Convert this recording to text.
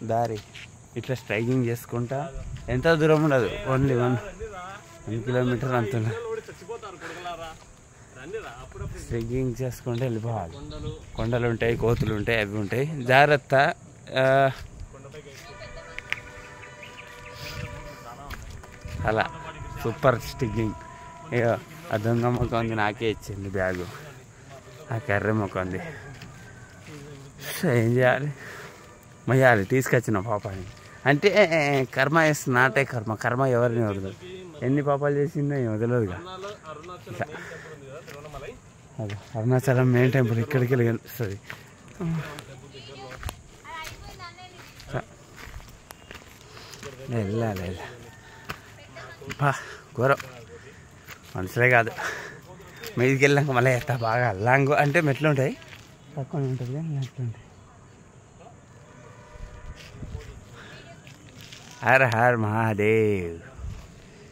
దారి ఇట్లా స్ట్రైకింగ్ చేసుకుంటా ఎంత దూరం ఉండదు, ఓన్లీ 1 కిలోమీటర్ అంత స్ట్రైకింగ్ చేసుకుంటే వెళ్ళిపోవాలి. కొండలు ఉంటాయి, కోతులు ఉంటాయి, అవి ఉంటాయి, జాగ్రత్త. అలా సూపర్ స్టిక్కింగ్. ఇక ఆ దొంగ మొక్క ఉంది, నాకే ఇచ్చింది బ్యాగు. ఆ కర్రె మొక్క ఉంది. ఏం చేయాలి, మొయ్యాలి. తీసుకొచ్చిన పాపాని అంటే కర్మ వేసి నాటే కర్మ ఎవరిని వదలదు. ఎన్ని పాపాలు చేసిందో ఏం వదలదుగా. అదే అరుణాచలం మెయిన్ టెంపుల్ ఇక్కడికి వెళ్ళి కనిపిస్తుంది. వెళ్ళాలి ఘోరం. మనుషులే కాదు, మీదికి వెళ్ళాక మళ్ళీ ఎత్తా బాగా లాంగ్ అంటే మెట్లు ఉంటాయి, తక్కువ ఉంటుంది కానీ మెట్లు ఉంటాయి. Her her Mahadev.